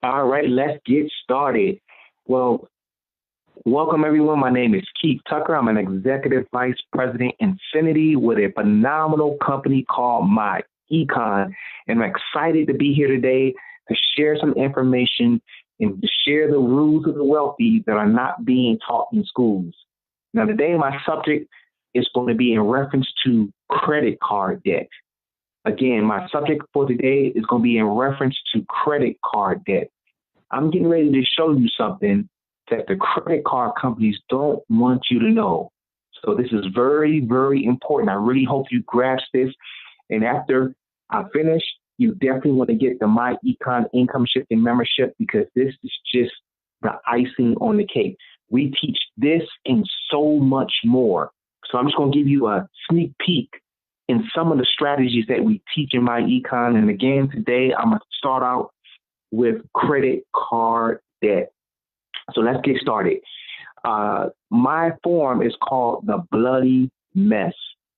All right, let's get started. Well, welcome everyone. My name is Keith Tucker. I'm an executive vice president in Infinity with a phenomenal company called Myecon. And I'm excited to be here today to share some information and to share the rules of the wealthy that are not being taught in schools. Now, today my subject is going to be in reference to credit card debt. Again, my subject for today is going to be in reference to credit card debt. I'm getting ready to show you something that the credit card companies don't want you to know. So this is very, very important. I really hope you grasp this. And after I finish, you definitely want to get the Myecon income shifting membership because this is just the icing on the cake. We teach this and so much more. So I'm just going to give you a sneak peek in some of the strategies that we teach in Myecon. And again, today I'm going to start out with credit card debt. So let's get started. My form is called the bloody mess.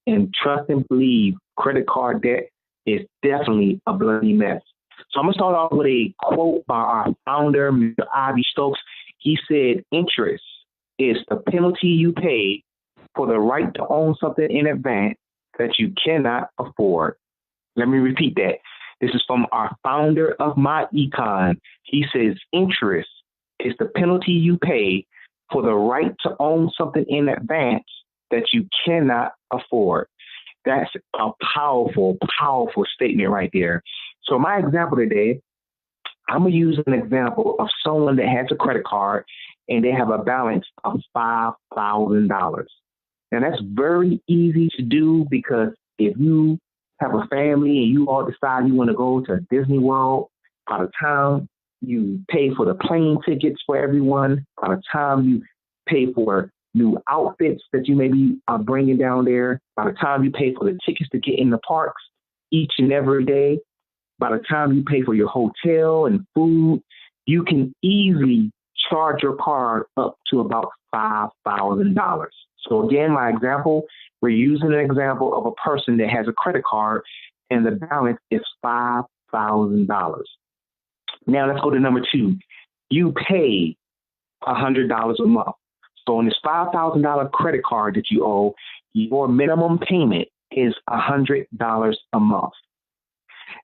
And trust and believe, credit card debt is definitely a bloody mess. So I'm going to start off with a quote by our founder, Mr. Ivy Stokes. He said, interest is the penalty you pay for the right to own something in advance that you cannot afford. Let me repeat that. This is from our founder of Myecon. He says, interest is the penalty you pay for the right to own something in advance that you cannot afford. That's a powerful, powerful statement right there. So my example today, I'm going to use an example of someone that has a credit card and they have a balance of $5,000. And that's very easy to do because if you have a family and you all decide you want to go to Disney World, by the time you pay for the plane tickets for everyone, by the time you pay for new outfits that you maybe are bringing down there, by the time you pay for the tickets to get in the parks each and every day, by the time you pay for your hotel and food, you can easily charge your card up to about $5,000. So again, my example, we're using an example of a person that has a credit card and the balance is $5,000. Now let's go to number two. You pay $100 a month. So on this $5,000 credit card that you owe, your minimum payment is $100 a month.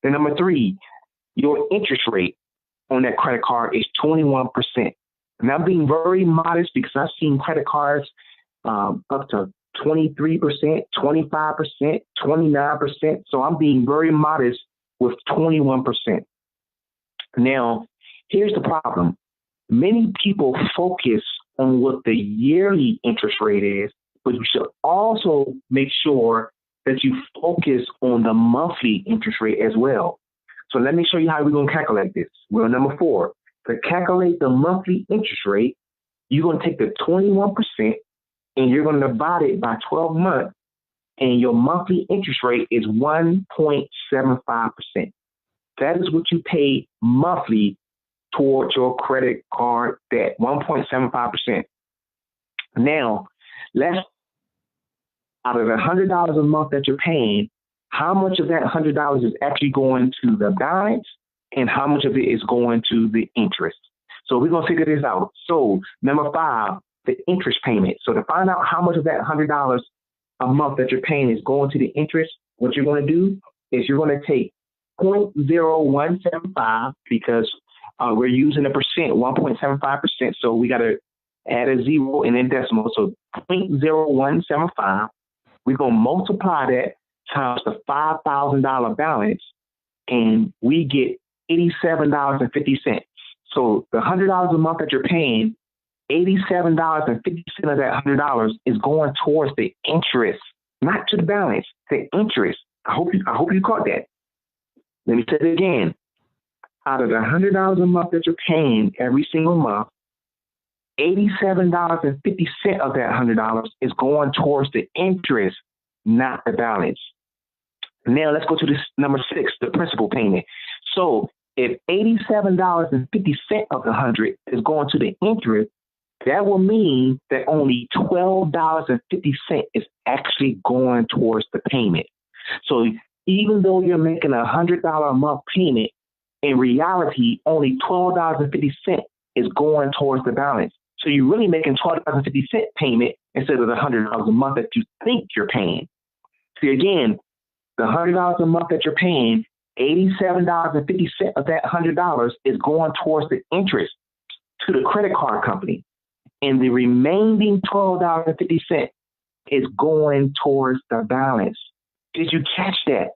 Then number three, your interest rate on that credit card is 21%. And I'm being very modest because I've seen credit cards up to 23%, 25%, 29%. So I'm being very modest with 21%. Now, here's the problem. Many people focus on what the yearly interest rate is, but you should also make sure that you focus on the monthly interest rate as well. So let me show you how we're going to calculate this. Well, number four, to calculate the monthly interest rate, you're going to take the 21% and you're going to divide it by 12 months, and your monthly interest rate is 1.75%. That is what you pay monthly towards your credit card debt, 1.75%. Now, out of the $100 a month that you're paying, how much of that $100 is actually going to the balance and how much of it is going to the interest? So we're going to figure this out. So number five, the interest payment. So to find out how much of that $100 a month that you're paying is going to the interest, what you're going to do is you're going to take 0.0175 because we're using a percent, 1.75%. So we got to add a zero and then decimal. So 0.0175. We're going to multiply that times the $5,000 balance, and we get $87.50. So the $100 a month that you're paying, $87.50 of that $100 is going towards the interest, not to the balance, the interest. I hope you caught that. Let me say it again. Out of the $100 a month that you're paying every single month, $87.50 of that $100 is going towards the interest, not the balance. Now let's go to this number six, the principal payment. So if $87.50 of the 100 is going to the interest, that will mean that only $12.50 is actually going towards the payment. So even though you're making a $100 a month payment, In reality, only $12.50 is going towards the balance. So you're really making $12.50 payment instead of the $100 a month that you think you're paying. See, again, the $100 a month that you're paying, $87.50 of that $100 is going towards the interest to the credit card company. And the remaining $12.50 is going towards the balance. Did you catch that?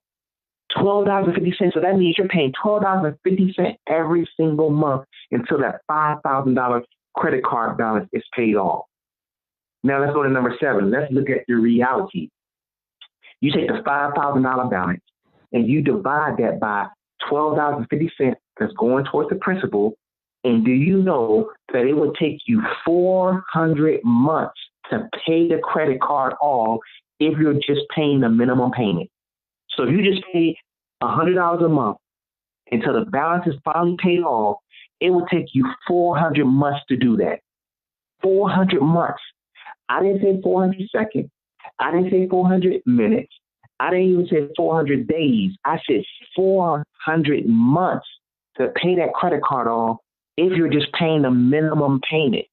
$12.50. So that means you're paying $12.50 every single month until that $5,000 credit card balance is paid off. Now let's go to number 7. Let's look at your reality. You take the $5,000 balance and you divide that by $12.50 that's going towards the principal. And do you know that it would take you 400 months to pay the credit card off if you're just paying the minimum payment? So if you just pay $100 a month until the balance is finally paid off, it will take you 400 months to do that. 400 months. I didn't say 400 seconds. I didn't say 400 minutes. I didn't even say 400 days. I said 400 months to pay that credit card off if you're just paying the minimum payment.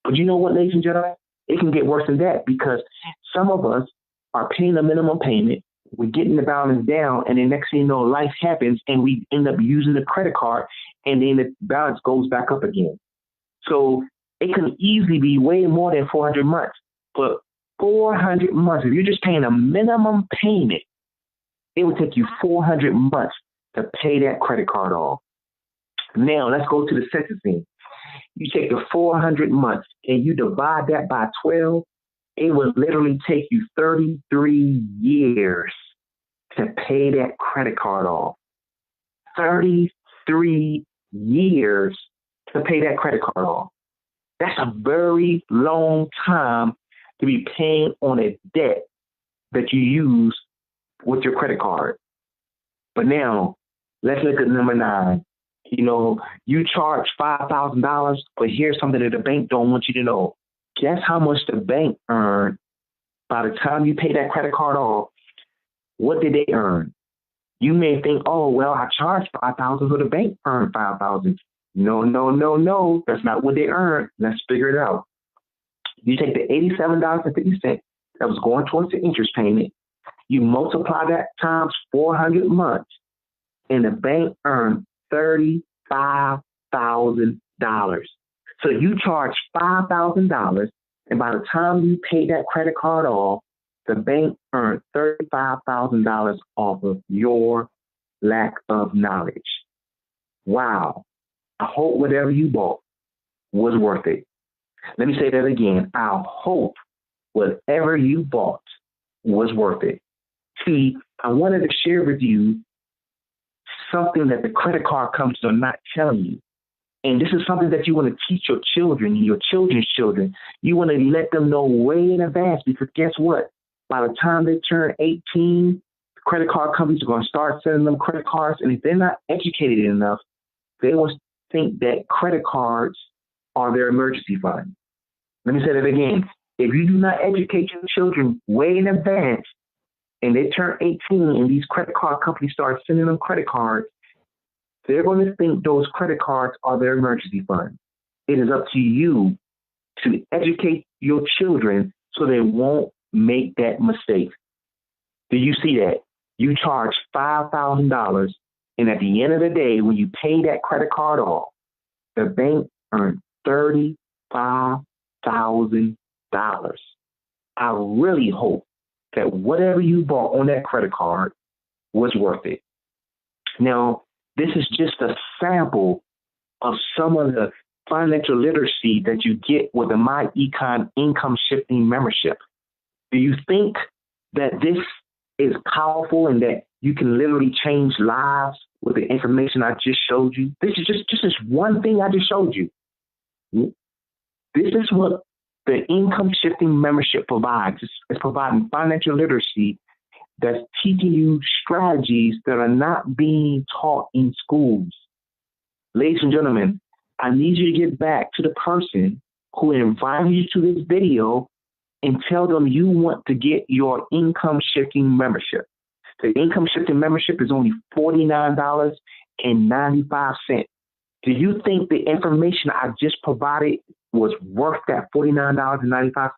But you know what, ladies and gentlemen? It can get worse than that, because some of us are paying the minimum payment, we're getting the balance down, and then next thing you know, life happens and we end up using the credit card, and then the balance goes back up again. So it can easily be way more than 400 months. But 400 months, if you're just paying a minimum payment, it would take you 400 months to pay that credit card off. Now, let's go to the sentencing. You take the 400 months and you divide that by 12, it would literally take you 33 years to pay that credit card off. 33 years to pay that credit card off. That's a very long time to be paying on a debt that you use with your credit card. But now, let's look at number 9. You know, you charge $5,000, but here's something that the bank don't want you to know. Guess how much the bank earned by the time you pay that credit card off? What did they earn? You may think, oh, well, I charged $5,000, so the bank earned $5,000. No. That's not what they earned. Let's figure it out. You take the $87.50 that was going towards the interest payment, you multiply that times 400 months, and the bank earned $35,000. So you charge $5,000, and by the time you pay that credit card off, the bank earned $35,000 off of your lack of knowledge. Wow. I hope whatever you bought was worth it. Let me say that again. I hope whatever you bought was worth it. See, I wanted to share with you something that the credit card companies are not telling you. And this is something that you want to teach your children, your children's children. You want to let them know way in advance, because guess what? By the time they turn 18, credit card companies are going to start sending them credit cards. And if they're not educated enough, they will think that credit cards are their emergency fund. Let me say that again. If you do not educate your children way in advance and they turn 18 and these credit card companies start sending them credit cards, they're going to think those credit cards are their emergency fund. It is up to you to educate your children so they won't make that mistake. Do you see that? You charge $5,000, and at the end of the day, when you pay that credit card off, the bank earned $35,000. I really hope that whatever you bought on that credit card was worth it. Now, this is just a sample of some of the financial literacy that you get with the Myecon income shifting membership. Do you think that this is powerful and that you can literally change lives with the information I just showed you? This is just this one thing I just showed you. This is what the income shifting membership provides. It's providing financial literacy that's teaching you strategies that are not being taught in schools. Ladies and gentlemen, I need you to get back to the person who invited you to this video and tell them you want to get your income shifting membership. The income shifting membership is only $49, $49.95. Do you think the information I just provided was worth that $49.95?